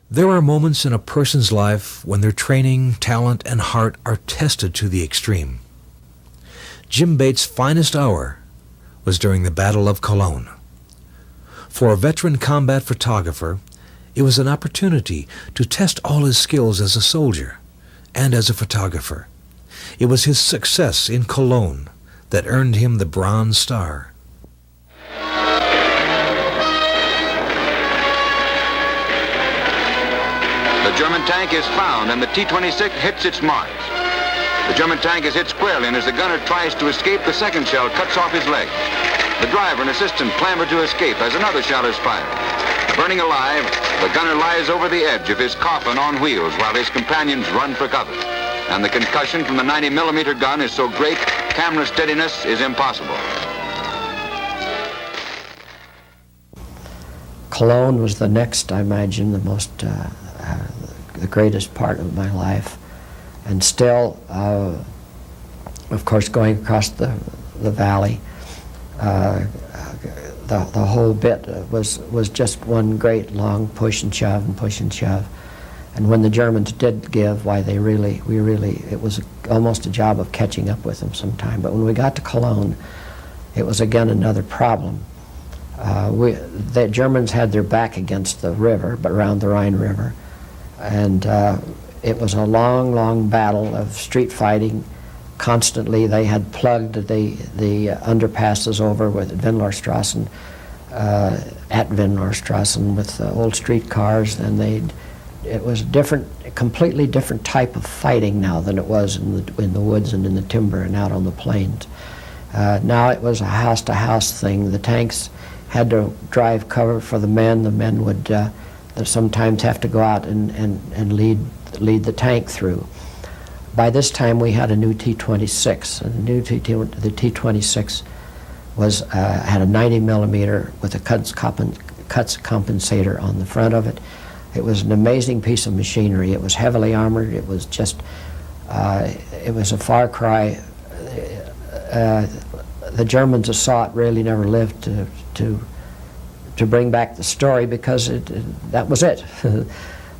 There are moments in a person's life when their training, talent, and heart are tested to the extreme. Jim Bates' finest hour was during the Battle of Cologne. For a veteran combat photographer, it was an opportunity to test all his skills as a soldier and as a photographer. It was his success in Cologne that earned him the Bronze Star. The German tank is found and the T-26 hits its marks. The German tank is hit squarely, and as the gunner tries to escape, the second shell cuts off his leg. The driver and assistant clamber to escape as another shell is fired. Burning alive, the gunner lies over the edge of his coffin on wheels while his companions run for cover. And the concussion from the 90mm gun is so great, camera steadiness is impossible. Cologne was the next, I imagine, the greatest part of my life. And still, of course, going across the valley, the whole bit was just one great long push and shove and push and shove. And when the Germans did give, why it was almost a job of catching up with them sometime. But when we got to Cologne, it was again another problem. The Germans had their back against the river, but around the Rhine River. And it was a long, long battle of street fighting. Constantly, they had plugged the underpasses over with Windlorstrassen, at Windlorstrassen with old streetcars, and it was a completely different type of fighting now than it was in the woods and in the timber and out on the plains. Now it was a house-to-house thing. The tanks had to drive cover for the men. The men would sometimes have to go out and lead the tank through. By this time we had a new T-26, and the T-26 had a 90mm with a cuts compensator on the front of it. It was an amazing piece of machinery. It was heavily armored. It was just, it was a far cry. The Germans saw it, really never lived to bring back the story, because that was it.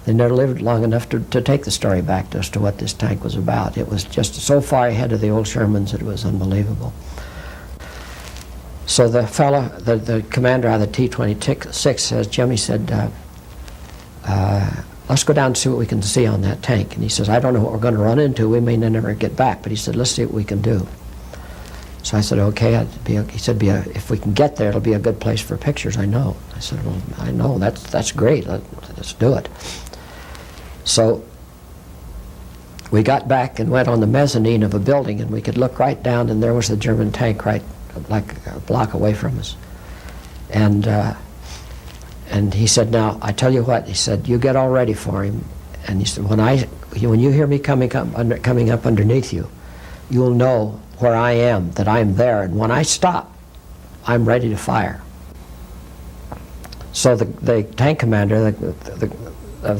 They never lived long enough to take the story back as to what this tank was about. It was just so far ahead of the old Shermans that it was unbelievable. So the commander of the T-26 says, Jimmy said, let's go down and see what we can see on that tank. And he says, I don't know what we're going to run into. We may never get back. But he said, let's see what we can do. So I said, okay. He said, if we can get there, it'll be a good place for pictures. I know. I said, well, I know. That's great. Let's do it. So we got back and went on the mezzanine of a building, and we could look right down, and there was the German tank right like a block away from us. And he said, now, I tell you what, he said, you get all ready for him. And he said, when you hear me coming up underneath you, you'll know where I am, that I'm there, and when I stop, I'm ready to fire. So the tank commander of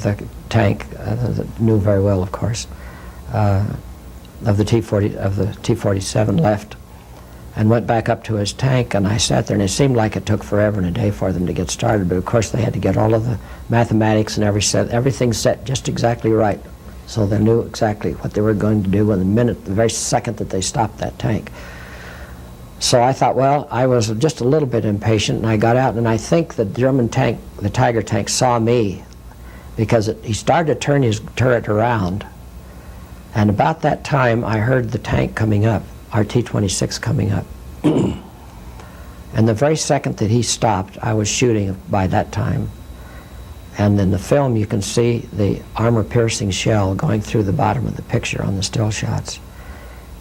the tank knew very well, of course, of the T-47 left and went back up to his tank, and I sat there, and it seemed like it took forever and a day for them to get started, but of course they had to get all of the mathematics and everything set just exactly right, so they knew exactly what they were going to do in the very second that they stopped that tank. So I thought, well, I was just a little bit impatient, and I got out, and I think the German tank, the Tiger tank, saw me, because he started to turn his turret around, and about that time I heard the tank coming up, our T-26 coming up. And the very second that he stopped, I was shooting by that time. And in the film you can see the armor-piercing shell going through the bottom of the picture on the still shots.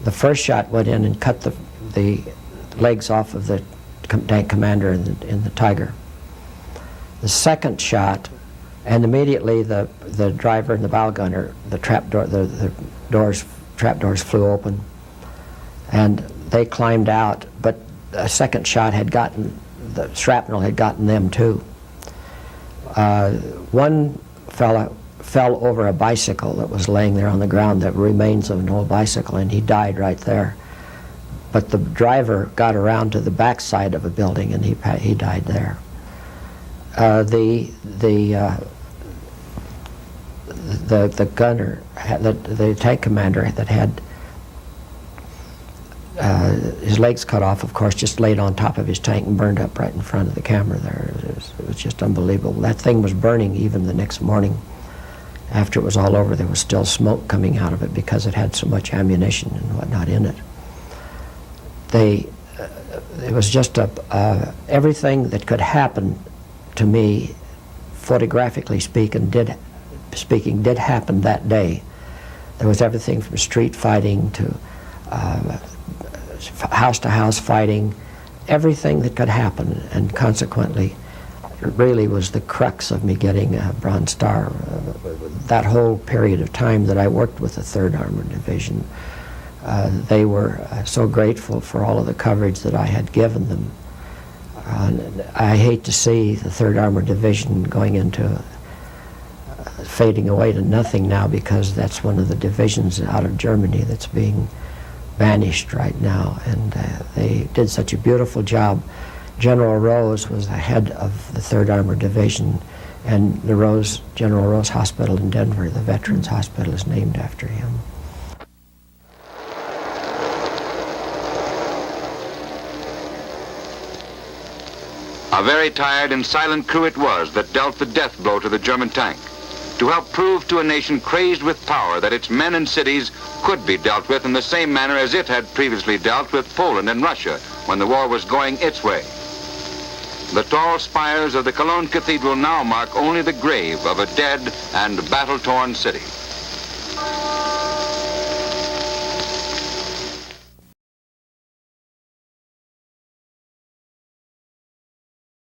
The first shot went in and cut the legs off of the tank commander in the Tiger. The second shot, and immediately the driver and the bow gunner, the trapdoors flew open, and they climbed out, but a second shot the shrapnel had gotten them too. One fellow fell over a bicycle that was laying there on the ground, the remains of an old bicycle, and he died right there. but the driver got around to the back side of a building, and he died there. The gunner, the tank commander that had his legs cut off, of course, just laid on top of his tank and burned up right in front of the camera there. It was just unbelievable. That thing was burning even the next morning. After it was all over, there was still smoke coming out of it because it had so much ammunition and whatnot in it. It was just everything that could happen to me, photographically speaking, did happen that day. There was everything from street fighting to house-to-house fighting, everything that could happen, and consequently, it really was the crux of me getting a Bronze Star. That whole period of time that I worked with the 3rd Armored Division, they were so grateful for all of the coverage that I had given them. I hate to see the 3rd Armored Division going into fading away to nothing now, because that's one of the divisions out of Germany that's being banished right now, and they did such a beautiful job. General Rose was the head of the 3rd Armored Division, and the General Rose Hospital in Denver, the Veterans Hospital, is named after him. A very tired and silent crew it was that dealt the death blow to the German tank, to help prove to a nation crazed with power that its men and cities could be dealt with in the same manner as it had previously dealt with Poland and Russia when the war was going its way. The tall spires of the Cologne Cathedral now mark only the grave of a dead and battle-torn city.